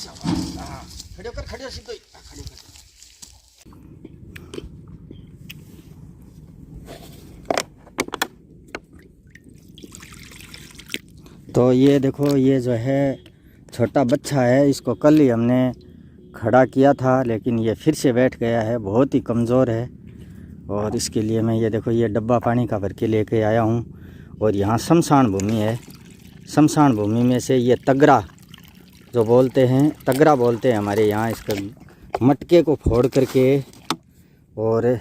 शाबाश। हाँ, खड़े कर, खड़े सीधो ही, खड़े कर। तो ये देखो, ये जो है छोटा बच्चा है, इसको कल ही हमने खड़ा किया था, लेकिन ये फिर से बैठ गया है, बहुत ही कमज़ोर है। और इसके लिए मैं ये देखो, ये डब्बा पानी का भर के लेके आया हूँ। और यहाँ शमशान भूमि है, शमशान भूमि में से ये तगरा जो बोलते हैं, तगरा बोलते हैं हमारे यहाँ, इसका मटके को फोड़ करके और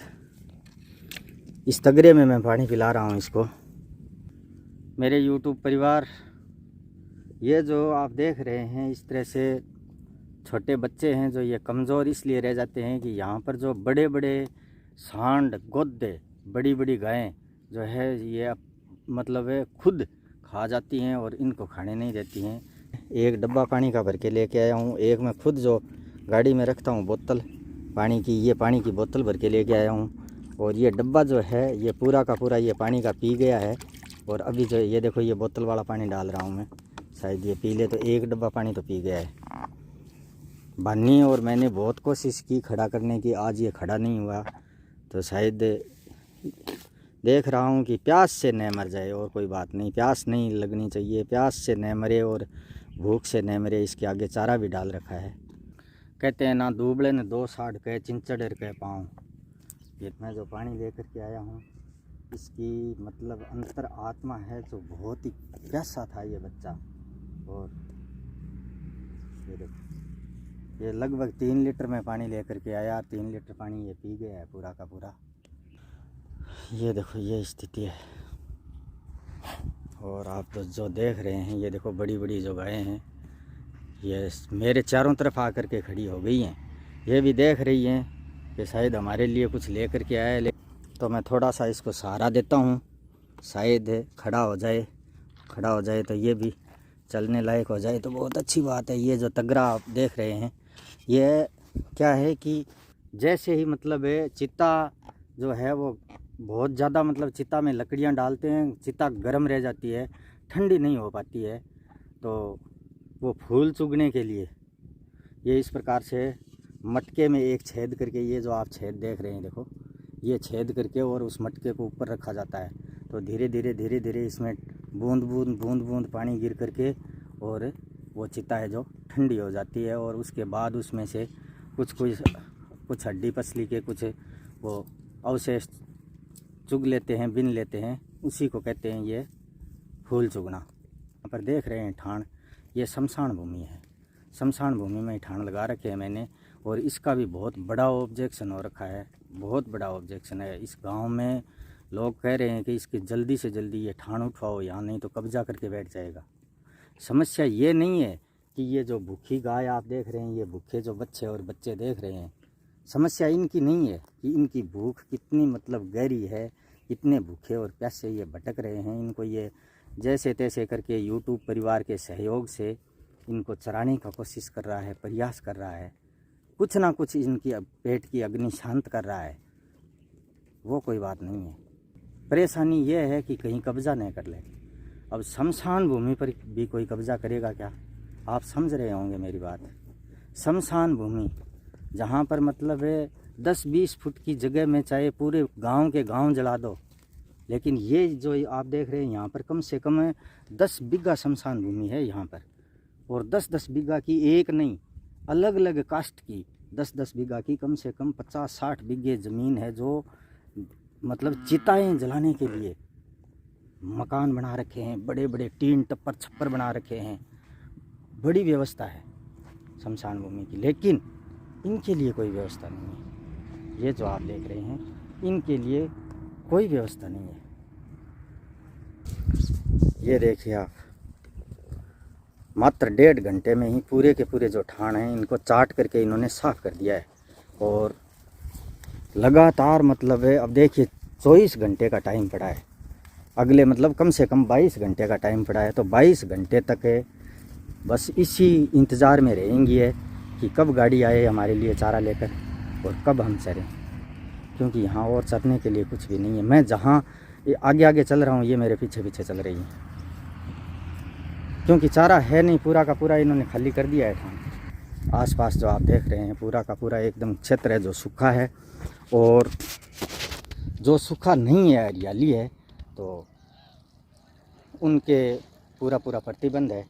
इस तगरे में मैं पानी पिला रहा हूँ इसको। मेरे YouTube परिवार, ये जो आप देख रहे हैं, इस तरह से छोटे बच्चे हैं जो ये कमज़ोर इसलिए रह जाते हैं कि यहाँ पर जो बड़े बड़े सांड गोदे, बड़ी बड़ी गायें जो है ये मतलब है खुद खा जाती हैं और इनको खाने नहीं देती हैं। एक डब्बा पानी का भर के लेके आया हूँ, एक मैं खुद जो गाड़ी में रखता हूँ बोतल पानी की, ये पानी की बोतल भर के लेके आया हूँ। और ये डब्बा जो है ये पूरा का पूरा ये पानी का पी गया है। और अभी जो ये देखो, ये बोतल वाला पानी डाल रहा हूँ मैं, शायद ये पी ले। तो एक डब्बा पानी तो पी गया है। बानी और मैंने बहुत कोशिश की खड़ा करने की, आज ये खड़ा नहीं हुआ। तो शायद देख रहा हूँ कि प्यास से न मर जाए, और कोई बात नहीं, प्यास नहीं लगनी चाहिए, प्यास से न मरे और भूख से न मरे। इसके आगे चारा भी डाल रखा है। कहते हैं ना दूबड़े ने दो साढ़ कहे, चिंचड़े कहे पाँव। ये मैं जो पानी लेकर के आया हूँ, इसकी मतलब अंतर आत्मा है जो बहुत ही प्यासा था ये बच्चा। और ये देखो, ये लगभग 3 लीटर में पानी लेकर के आया, 3 लीटर पानी ये पी गया है पूरा का पूरा। ये देखो, ये स्थिति है। और आप तो जो देख रहे हैं, ये देखो बड़ी बड़ी जो गायें हैं, ये मेरे चारों तरफ आकर के खड़ी हो गई हैं। ये भी देख रही हैं कि शायद हमारे लिए कुछ लेकर के आया। तो मैं थोड़ा सा इसको सहारा देता हूँ, शायद खड़ा हो जाए। खड़ा हो जाए तो ये भी चलने लायक हो जाए तो बहुत अच्छी बात है। ये जो तगरा आप देख रहे हैं, ये क्या है कि जैसे ही मतलब है चिता जो है वो बहुत ज़्यादा, मतलब चिता में लकड़ियाँ डालते हैं, चिता गर्म रह जाती है, ठंडी नहीं हो पाती है। तो वो फूल चुगने के लिए ये इस प्रकार से मटके में एक छेद करके, ये जो आप छेद देख रहे हैं देखो, ये छेद करके और उस मटके को ऊपर रखा जाता है। तो धीरे धीरे इसमें बूंद बूंद पानी गिर करके और वो चिता है जो ठंडी हो जाती है। और उसके बाद उसमें से कुछ हड्डी पसली के कुछ वो अवशेष चुग लेते हैं, बिन लेते हैं, उसी को कहते हैं ये फूल चुगना। यहाँ पर देख रहे हैं ठाण, ये शमशान भूमि है। शमशान भूमि में ठाण लगा रखे हैं मैंने। और इसका भी बहुत बड़ा ऑब्जेक्शन हो रखा है, बहुत बड़ा ऑब्जेक्शन है। इस गांव में लोग कह रहे हैं कि इसकी जल्दी से जल्दी ये ठाण उठवाओ यहाँ, नहीं तो कब्जा करके बैठ जाएगा। समस्या ये नहीं है कि ये जो भूखी गाय आप देख रहे हैं, ये भूखे जो बच्चे और बच्चे देख रहे हैं, समस्या इनकी नहीं है कि इनकी भूख कितनी मतलब गहरी है, इतने भूखे और प्यासे ये भटक रहे हैं। इनको ये जैसे तैसे करके YouTube परिवार के सहयोग से इनको चराने का कोशिश कर रहा है, प्रयास कर रहा है, कुछ ना कुछ इनकी पेट की अग्नि शांत कर रहा है। वो कोई बात नहीं है। परेशानी ये है कि कहीं कब्जा नहीं कर ले। अब शमशान भूमि पर भी कोई कब्जा करेगा क्या? आप समझ रहे होंगे मेरी बात। शमशान भूमि जहाँ पर मतलब है 10-20 फुट की जगह में चाहे पूरे गांव के गांव जला दो, लेकिन ये जो आप देख रहे हैं यहाँ पर कम से कम 10 बीघा शमशान भूमि है यहाँ पर। और 10-10 बीघा की एक नहीं, अलग अलग कास्ट की 10-10 बीघा की कम से कम 50-60 बीघे ज़मीन है, जो मतलब चिताएं जलाने के लिए मकान बना रखे हैं, बड़े बड़े टीन टप्पर छप्पर बना रखे हैं, बड़ी व्यवस्था है शमशान भूमि की। लेकिन इनके लिए कोई व्यवस्था नहीं है। ये जो आप देख रहे हैं, इनके लिए कोई व्यवस्था नहीं है। ये देखिए आप, मात्र 1.5 घंटे में ही पूरे के पूरे जो ठाण हैं इनको चाट करके इन्होंने साफ़ कर दिया है। और लगातार मतलब है, अब देखिए 24 घंटे का टाइम पड़ा है, अगले मतलब कम से कम 22 घंटे का टाइम पड़ा है। तो 22 घंटे तक है बस इसी इंतज़ार में रहेंगी है कि कब गाड़ी आए हमारे लिए चारा लेकर और कब हम चरें, क्योंकि यहाँ और चरने के लिए कुछ भी नहीं है। मैं जहाँ आगे आगे चल रहा हूँ, ये मेरे पीछे पीछे चल रही हैं, क्योंकि चारा है नहीं, पूरा का पूरा इन्होंने खाली कर दिया है ठाण। आसपास जो आप देख रहे हैं पूरा का पूरा एकदम क्षेत्र है जो सूखा है, और जो सूखा नहीं है हरियाली है तो उनके पूरा प्रतिबंध है।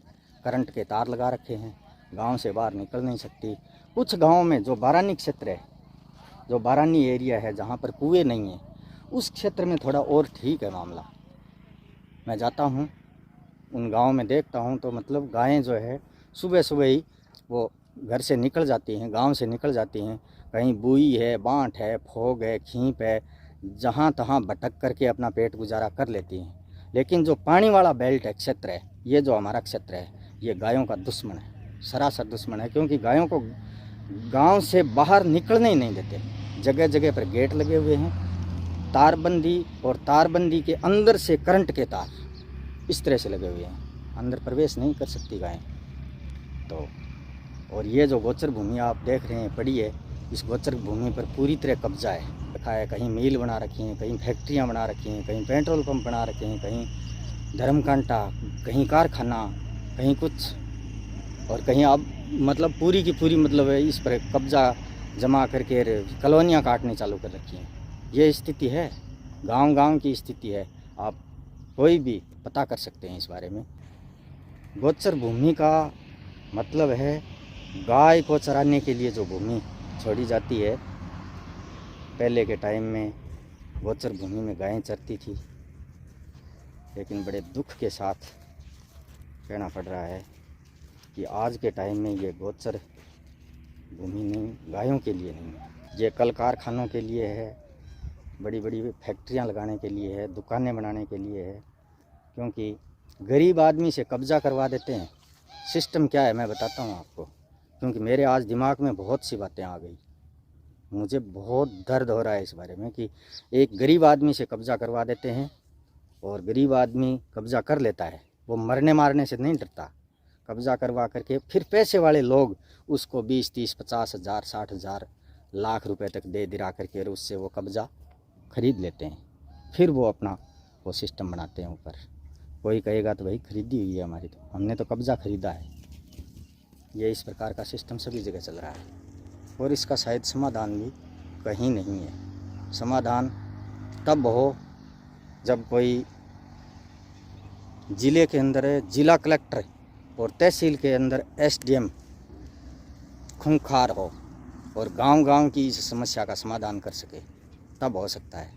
करंट के तार लगा रखे हैं, गांव से बाहर निकल नहीं सकती। कुछ गांव में जो बारानी क्षेत्र है, जो बारानी एरिया है जहां पर कुएं नहीं है, उस क्षेत्र में थोड़ा और ठीक है मामला। मैं जाता हूं उन गांव में, देखता हूं तो मतलब गायें जो है सुबह सुबह ही वो घर से निकल जाती हैं, गांव से निकल जाती हैं। कहीं बुई है, बाँट है, फोग है, खींप है, जहाँ तहाँ भटक करके अपना पेट गुजारा कर लेती हैं। लेकिन जो पानी वाला बेल्ट है, क्षेत्र है, ये जो हमारा क्षेत्र है, ये गायों का दुश्मन है, सरासर दुश्मन है। क्योंकि गायों को गांव से बाहर निकलने ही नहीं देते। जगह जगह पर गेट लगे हुए हैं, तारबंदी, और तारबंदी के अंदर से करंट के तार इस तरह से लगे हुए हैं, अंदर प्रवेश नहीं कर सकती गायें। तो और ये जो गोचर भूमि आप देख रहे हैं पड़ी है, इस गोचर भूमि पर पूरी तरह कब्जा है रखा है। कहीं मिल बना रखी हैं, कहीं फैक्ट्रियाँ बना रखी हैं, कहीं पेट्रोल पंप बना रखे हैं, कहीं धर्मकांटा, कहीं कारखाना, कहीं कुछ, और कहीं अब मतलब पूरी की पूरी मतलब इस पर कब्जा जमा करके कॉलोनियाँ काटनी चालू कर रखी हैं। ये स्थिति है, गांव की स्थिति है। आप कोई भी पता कर सकते हैं इस बारे में। गोचर भूमि का मतलब है गाय को चराने के लिए जो भूमि छोड़ी जाती है। पहले के टाइम में गोचर भूमि में गायें चरती थी, लेकिन बड़े दुख के साथ कहना पड़ रहा है कि आज के टाइम में ये गोचर भूमि नहीं, गायों के लिए नहीं है। ये कल कारखानों के लिए है, बड़ी बड़ी फैक्ट्रियां लगाने के लिए है, दुकानें बनाने के लिए है। क्योंकि गरीब आदमी से कब्जा करवा देते हैं। सिस्टम क्या है मैं बताता हूँ आपको, क्योंकि मेरे आज दिमाग में बहुत सी बातें आ गई। मुझे बहुत दर्द हो रहा है इस बारे में कि एक गरीब आदमी से कब्जा करवा देते हैं, और गरीब आदमी कब्जा कर लेता है, वो मरने मारने से नहीं डरता। कब्जा करवा करके फिर पैसे वाले लोग उसको 20, 30, 50 हज़ार, 60 हज़ार, लाख रुपए तक दे दिला करके उससे वो कब्जा खरीद लेते हैं। फिर वो अपना वो सिस्टम बनाते हैं ऊपर। कोई कहेगा तो भाई खरीदी हुई है हमारी, तो हमने तो कब्जा खरीदा है। ये इस प्रकार का सिस्टम सभी जगह चल रहा है, और इसका शायद समाधान भी कहीं नहीं है। समाधान तब हो जब कोई ज़िले के अंदर ज़िला कलेक्टर और तहसील के अंदर SDM खूंखार हो और गांव की इस समस्या का समाधान कर सके, तब हो सकता है।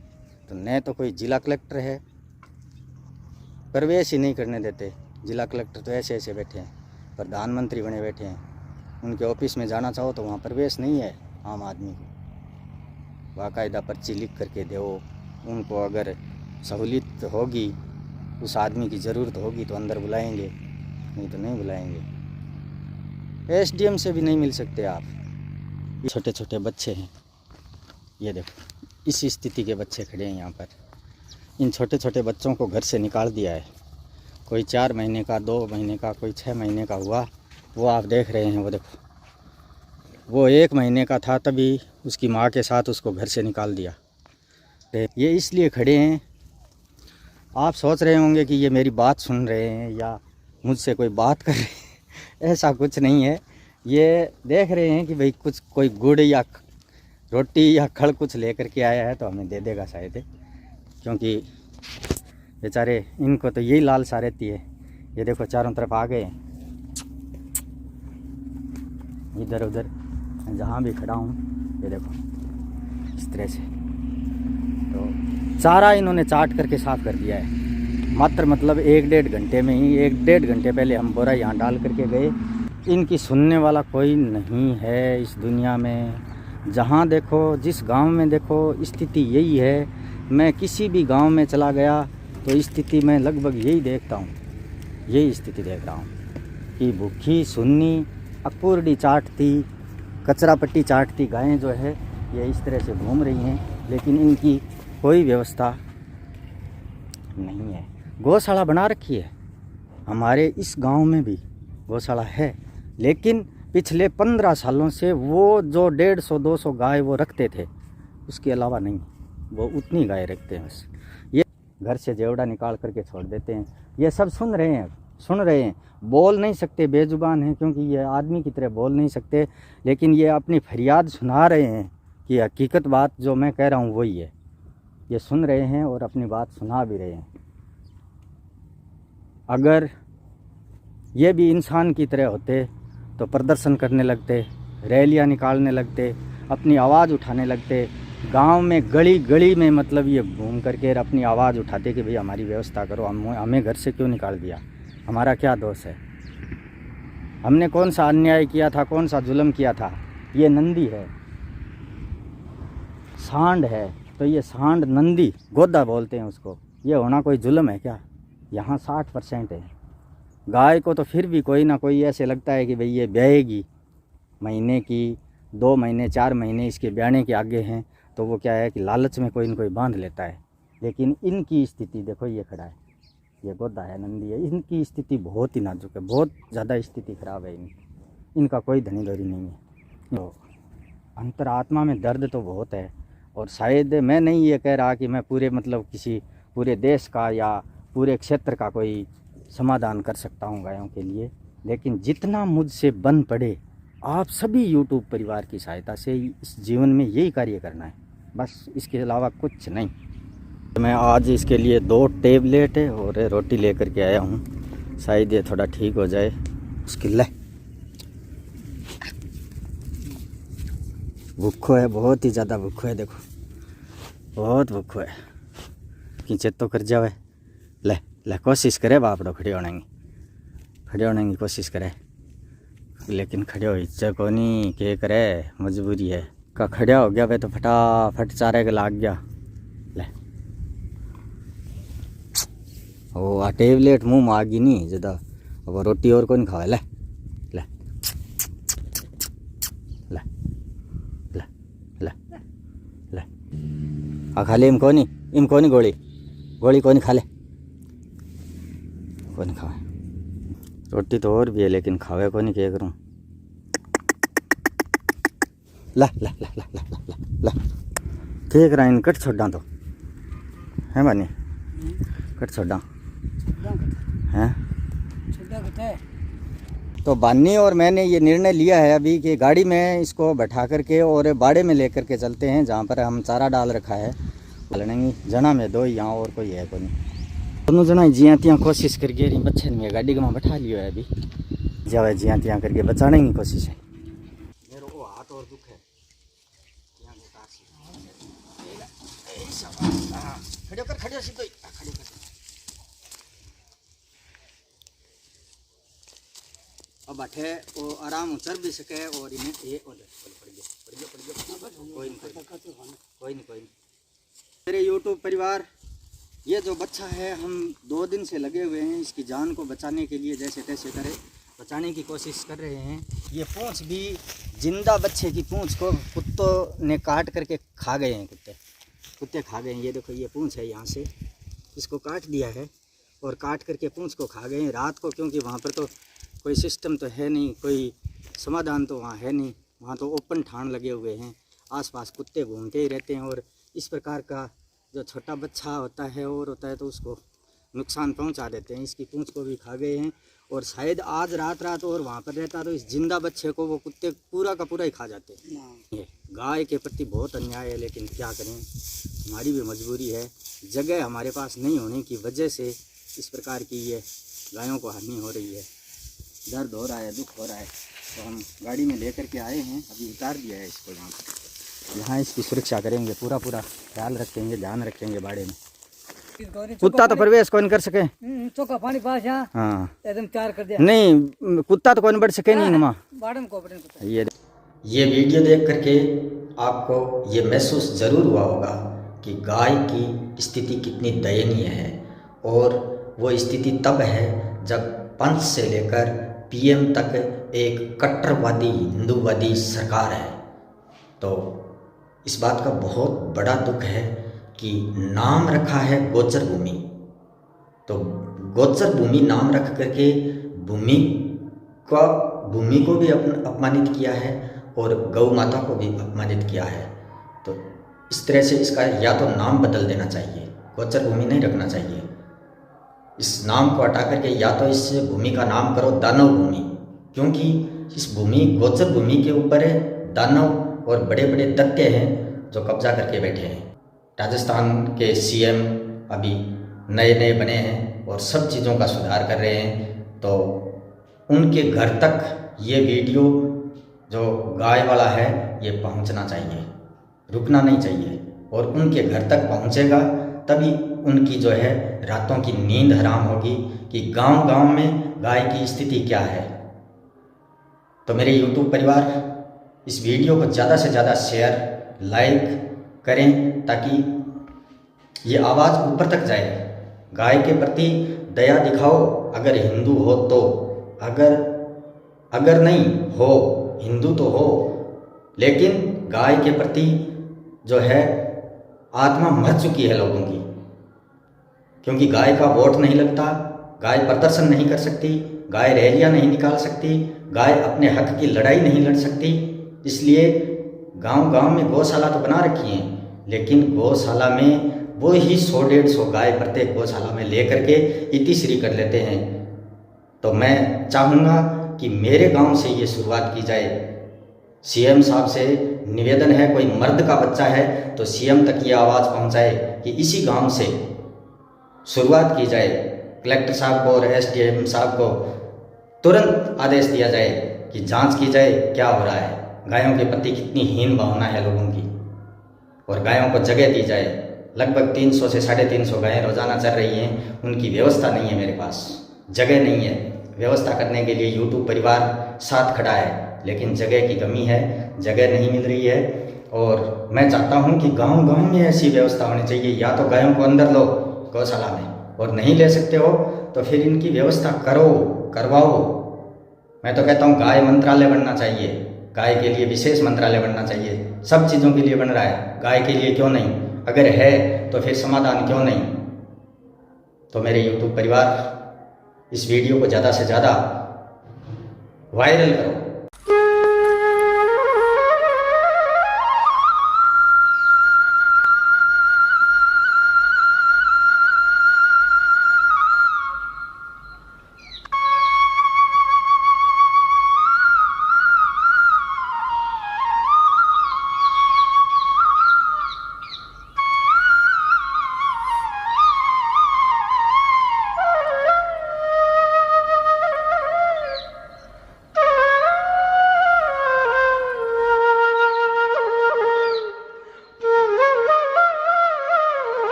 तो न तो कोई ज़िला कलेक्टर है, प्रवेश ही नहीं करने देते। ज़िला कलेक्टर तो ऐसे ऐसे बैठे हैं, प्रधानमंत्री बने बैठे हैं। उनके ऑफिस में जाना चाहो तो वहाँ प्रवेश नहीं है आम आदमी को। बाकायदा पर्ची लिख करके दो उनको। अगर सहूलियत होगी, उस आदमी की ज़रूरत होगी तो अंदर बुलाएंगे, नहीं तो नहीं बुलाएंगे। SDM से भी नहीं मिल सकते आप। छोटे छोटे बच्चे हैं, ये देखो इस स्थिति के बच्चे खड़े हैं यहाँ पर। इन छोटे छोटे बच्चों को घर से निकाल दिया है। कोई 4 महीने का, 2 महीने का, कोई 6 महीने का हुआ। वो आप देख रहे हैं, वो देखो, वो 1 महीने का था तभी उसकी माँ के साथ उसको घर से निकाल दिया। ये इसलिए खड़े हैं, आप सोच रहे होंगे कि ये मेरी बात सुन रहे हैं या मुझसे कोई बात कर रहे हैं। ऐसा कुछ नहीं है। ये देख रहे हैं कि भाई कुछ कोई गुड़ या रोटी या खड़ कुछ लेकर के आया है तो हमें दे देगा शायद, क्योंकि बेचारे इनको तो यही लालसा रहती है। ये देखो चारों तरफ आ गए, इधर उधर जहाँ भी खड़ा हूँ, ये देखो इस तरह से। तो चारा इन्होंने चाट करके साफ़ कर दिया है। मात्र मतलब 1-1.5 घंटे में ही। 1-1.5 घंटे पहले हम बोरा यहाँ डाल करके गए। इनकी सुनने वाला कोई नहीं है इस दुनिया में। जहाँ देखो, जिस गांव में देखो, स्थिति यही है। मैं किसी भी गांव में चला गया तो स्थिति में लगभग यही देखता हूँ, यही स्थिति देख रहा हूँ कि भूखी सुन्नी अकूरडी चाटती, कचरा पट्टी चाटती गायें जो है ये इस तरह से घूम रही हैं, लेकिन इनकी कोई व्यवस्था नहीं है। गौशाला बना रखी है, हमारे इस गांव में भी गौशाला है, लेकिन पिछले 15 सालों से वो जो 150-200 गाय वो रखते थे, उसके अलावा नहीं, वो उतनी गाय रखते हैं बस। ये घर से जेवड़ा निकाल करके छोड़ देते हैं। ये सब सुन रहे हैं बोल नहीं सकते, बेजुबान हैं, क्योंकि ये आदमी की तरह बोल नहीं सकते, लेकिन ये अपनी फरियाद सुना रहे हैं कि हकीकत बात जो मैं कह रहा हूँ वही है। ये सुन रहे हैं और अपनी बात सुना भी रहे हैं। अगर ये भी इंसान की तरह होते तो प्रदर्शन करने लगते, रैलियां निकालने लगते, अपनी आवाज़ उठाने लगते, गांव में गली गली में मतलब ये घूम करके अपनी आवाज़ उठाते कि भाई हमारी व्यवस्था करो, हमें घर से क्यों निकाल दिया, हमारा क्या दोष है, हमने कौन सा अन्याय किया था, कौन सा जुल्म किया था। ये नंदी है, सांड है, तो ये सांड नंदी गोदा बोलते हैं उसको। ये होना कोई जुल्म है क्या? यहाँ 60% है। गाय को तो फिर भी कोई ना कोई ऐसे लगता है कि भाई ये ब्याएगी, महीने की 2 महीने 4 महीने इसके ब्याने के आगे हैं, तो वो क्या है कि लालच में कोई न कोई बांध लेता है। लेकिन इनकी स्थिति देखो, ये खड़ा है, ये गोदा है, नंदी है, इनकी स्थिति बहुत ही नाजुक है, बहुत ज़्यादा स्थिति खराब है इनका कोई धनी धोरी नहीं है। तो अंतरात्मा में दर्द तो बहुत है। और शायद मैं नहीं ये कह रहा कि मैं पूरे मतलब किसी पूरे देश का या पूरे क्षेत्र का कोई समाधान कर सकता हूँ गायों के लिए, लेकिन जितना मुझसे बन पड़े आप सभी यूट्यूब परिवार की सहायता से इस जीवन में यही कार्य करना है, बस इसके अलावा कुछ नहीं। मैं आज इसके लिए 2 टेबलेट और रोटी लेकर के आया हूँ, शायद ये थोड़ा ठीक हो जाए। उसकी ले भूखो है, बहुत ही ज़्यादा भूखो है, देखो बहुत भूखो है, खींचे तो कर जावे। ले ले कोशिश करे बाप खड़े होने की कोशिश करे, लेकिन खड़े हो इच्छा को नहीं, के करे, मजबूरी है का। खड़ा हो गया वे तो फटाफट चारे के लाग गया। ले ओ आ टेबलेट मुँह में आ गई नहीं ज़्यादा, अब रोटी और कौन खावे। ले ले ले ले ले ले आ खा ले, इम कोनी गोली कोनी खा ले, कोनी खावे। रोटी तो और भी है लेकिन खावे कोनी, क्या करूँ। ला ला ला ला ला ला ला देख रहा इन कट छोड़ा तो है बानी, कट छोड़ा हैं। तो बानी और मैंने ये निर्णय लिया है अभी कि गाड़ी में इसको बैठा करके और बाड़े में लेकर के चलते हैं, जहाँ पर हम चारा डाल रखा है। जना में 2 यहाँ और कोई है कोई, दोनों जना जिया तिया कोशिश करके बच्चे में गाड़ी में बैठा लियो है अभी, जावे जिया तिया करके बचाने की कोशिश है। मेरे को हाथ और दुख है, खड़े कर सीधो खड़े कर। अब बैठे वो आराम चल भी सके और इन्हें ये पड़ गया कोई नहीं। मेरे यूट्यूब परिवार, ये जो बच्चा है हम 2 दिन से लगे हुए हैं इसकी जान को बचाने के लिए, जैसे तैसे करे बचाने की कोशिश कर रहे हैं। ये पूंछ भी जिंदा बच्चे की पूंछ को कुत्तों ने काट करके खा गए हैं, कुत्ते खा गए हैं। ये देखो ये पूंछ है, यहाँ से इसको काट दिया है और काट करके पूंछ को खा गए हैं रात को, क्योंकि वहाँ पर तो कोई सिस्टम तो है नहीं, कोई समाधान तो वहाँ है नहीं, वहाँ तो ओपन ठाण लगे हुए हैं, आसपास कुत्ते घूमते ही रहते हैं। और इस प्रकार का जो छोटा बच्चा होता है और होता है तो उसको नुकसान पहुंचा देते हैं। इसकी पूंछ को भी खा गए हैं और शायद आज रात और वहाँ पर रहता तो इस जिंदा बच्चे को वो कुत्ते पूरा का पूरा ही खा जाते हैं। गाय के प्रति बहुत अन्याय है, लेकिन क्या करें, हमारी भी मजबूरी है। जगह हमारे पास नहीं होने की वजह से इस प्रकार की ये गायों को हानि हो रही है, दर्द हो रहा है, दुख हो रहा है। तो हम गाड़ी में लेकर के आए हैं, अभी उतार दिया है इसको यहाँ पर। यहाँ इसकी सुरक्षा करेंगे, पूरा ख्याल रखेंगे, ध्यान रखेंगे बाड़े में। कुत्ता तो प्रवेश कौन कर सके, चौका पानी पास यहाँ हाँ एकदम तैयार कर दिया। नहीं कुत्ता तो कौन बढ़ सके नहीं नुमा। ये वीडियो देख करके आपको ये महसूस जरूर हुआ होगा कि गाय की स्थिति कितनी दयनीय है, और वो स्थिति तब है जब पंच से लेकर पीएम तक एक कट्टरवादी हिंदूवादी सरकार है। तो इस बात का बहुत बड़ा दुख है कि नाम रखा है गोचर भूमि, तो गोचर भूमि नाम रख करके भूमि को भी अपमानित किया है और गौ माता को भी अपमानित किया है। तो इस तरह से इसका या तो नाम बदल देना चाहिए, गोचर भूमि नहीं रखना चाहिए। इस नाम को हटा करके या तो इस भूमि का नाम करो दानव भूमि, क्योंकि इस भूमि गोचर भूमि के ऊपर है दानव और बड़े बड़े दैत्य हैं जो कब्जा करके बैठे हैं। राजस्थान के सीएम अभी नए नए बने हैं और सब चीज़ों का सुधार कर रहे हैं, तो उनके घर तक ये वीडियो जो गाय वाला है ये पहुंचना चाहिए, रुकना नहीं चाहिए। और उनके घर तक पहुंचेगा तभी उनकी जो है रातों की नींद हराम होगी कि गांव गांव में गाय की स्थिति क्या है। तो मेरे YouTube परिवार, इस वीडियो को ज़्यादा से ज़्यादा शेयर लाइक करें ताकि ये आवाज़ ऊपर तक जाए। गाय के प्रति दया दिखाओ अगर हिंदू हो तो, अगर नहीं हो हिंदू तो हो, लेकिन गाय के प्रति जो है आत्मा मर चुकी है लोगों की, क्योंकि गाय का वोट नहीं लगता, गाय प्रदर्शन नहीं कर सकती, गाय रैलियां नहीं निकाल सकती, गाय अपने हक की लड़ाई नहीं लड़ सकती। इसलिए गांव गांव में गौशाला तो बना रखी हैं, लेकिन गौशाला में वो ही 100-150 गाय प्रत्येक गौशाला में ले करके इतिश्री कर लेते हैं। तो मैं चाहूँगा कि मेरे गांव से ये शुरुआत की जाए। सीएम साहब से निवेदन है, कोई मर्द का बच्चा है तो सीएम तक ये आवाज़ पहुंचाए कि इसी गांव से शुरुआत की जाए। कलेक्टर साहब को और एसडीएम साहब को तुरंत आदेश दिया जाए कि जांच की जाए क्या हो रहा है, गायों के प्रति कितनी हीन भावना है लोगों की, और गायों को जगह दी जाए। लगभग 300 से 350 गायें रोजाना चल रही हैं, उनकी व्यवस्था नहीं है, मेरे पास जगह नहीं है। व्यवस्था करने के लिए YouTube परिवार साथ खड़ा है, लेकिन जगह की कमी है, जगह नहीं मिल रही है। और मैं चाहता हूं कि गांव गांव में ऐसी व्यवस्था होनी चाहिए, या तो गायों को अंदर लो गौशाला में, और नहीं ले सकते हो तो फिर इनकी व्यवस्था करवाओ। मैं तो कहता हूँ गाय मंत्रालय बनना चाहिए, गाय के लिए विशेष मंत्रालय बनना चाहिए। सब चीज़ों के लिए बन रहा है, गाय के लिए क्यों नहीं? अगर है तो फिर समाधान क्यों नहीं? तो मेरे YouTube परिवार, इस वीडियो को ज़्यादा से ज़्यादा वायरल करो।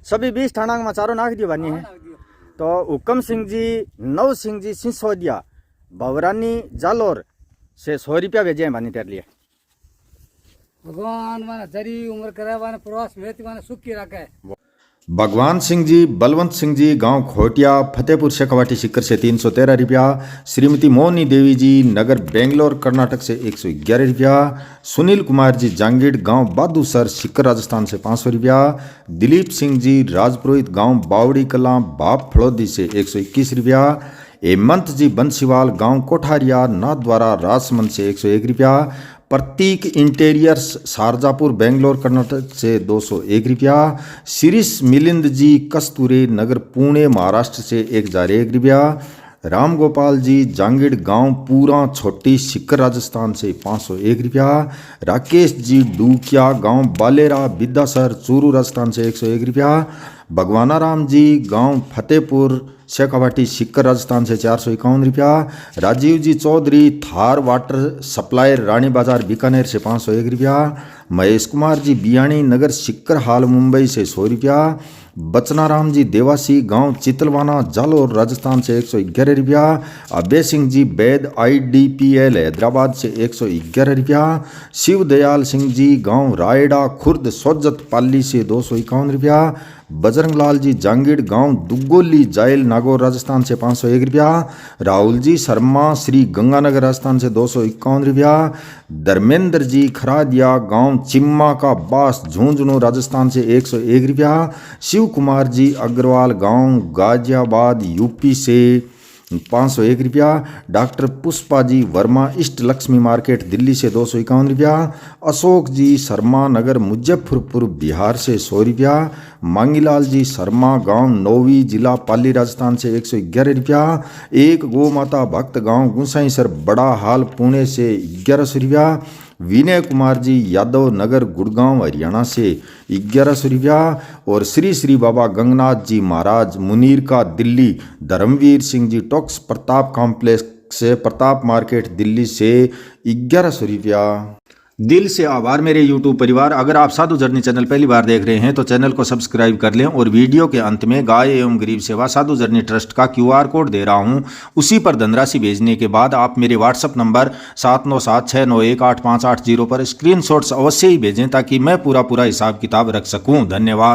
सभी 20 ठाणा में चारों नाख दियो बानी है। तो हुकम सिंह जी, नव सिंह जी सिसोदिया, भवरानी जालोर से 100 रुपया भेजे हैं बानी तेरे लिए। भगवान माने जरी उम्र करे, माने प्रवास में माने सुख की रखे। भगवान सिंह जी, बलवंत सिंह जी, गांव खोटिया, फतेहपुर शेखावाटी सीकर से 313 रुपया। श्रीमती मोहनी देवी जी, नगर बेंगलोर कर्नाटक से 111 रुपया। सुनील कुमार जी, जांगीड़, गांव बादूसर, सीकर राजस्थान से 500 रुपया। दिलीप सिंह जी, राजपुरोहित, गांव बावड़ी कला, बाप फड़ोदी से 121 रुपया। हेमंत जी बंसीवाल गांव कोठारिया नाथद्वारा राजसमंद से 101 रुपया। प्रतीक इंटीरियर्स शारजापुर बेंगलोर कर्नाटक से 201 रुपया। शिरीष मिलिंद जी कस्तूरे नगर पुणे महाराष्ट्र से 1001 रुपया। राम गोपाल जी जांगिड़ गांव पूरा छोटी सिक्कर राजस्थान से 501 रुपया। राकेश जी डूकिया गांव बालेरा बिद्दासर चूरू राजस्थान से 101 रुपया। भगवाना राम जी गांव फतेहपुर शेखावाटी सिक्कर राजस्थान से 451 रुपया। राजीव जी चौधरी थार वाटर सप्लायर रानी बाजार बीकानेर से 501 रुपया। महेश कुमार जी बियाणी नगर सिक्कर हाल मुंबई से 100 रुपया। बचनाराम जी देवासी गांव चितलवाना जालोर राजस्थान से 111 रुपया। अभय सिंह जी बैद IDPL हैदराबाद से 111 रुपया। शिव दयाल सिंह जी गांव रायडा खुर्द सोजत पाली से 251 रुपया। बजरंग लाल जी जांगिड़ गांव दुग्गोली जायल नागौर राजस्थान से 501 रुपया। राहुल जी शर्मा श्री गंगानगर राजस्थान से 251 रुपया। धर्मेंद्र जी खरादिया गांव चिम्मा का बास झुंझुनू राजस्थान से 101 रुपया। शिव कुमार जी अग्रवाल गांव गाजियाबाद यूपी से 501 रुपया। Doctor Pushpa ji Verma east Lakshmi market Delhi से 251 रुपया। अशोक जी शर्मा नगर मुजफ्फरपुर बिहार से 100 रुपया। मांगीलाल जी शर्मा गांव नौवी जिला पाली राजस्थान से 111 रुपया। एक गौ माता भक्त गांव गुसाईसर बड़ा हाल पुणे से 1100 रुपया। विनय कुमार जी यादव नगर गुड़गांव हरियाणा से 1100 रुपया। और श्री श्री बाबा गंगनाथ जी महाराज मुनीर का दिल्ली धर्मवीर सिंह जी टॉक्स प्रताप कॉम्प्लेक्स से प्रताप मार्केट दिल्ली से 1100 रुपया। दिल से आभार मेरे YouTube परिवार। अगर आप साधु जर्नी चैनल पहली बार देख रहे हैं तो चैनल को सब्सक्राइब कर लें और वीडियो के अंत में गाय एवं गरीब सेवा साधु जर्नी ट्रस्ट का QR कोड दे रहा हूं, उसी पर धनराशि भेजने के बाद आप मेरे WhatsApp नंबर 7976918580 पर स्क्रीनशॉट्स अवश्य ही भेजें ताकि मैं पूरा हिसाब किताब रख सकूं। धन्यवाद।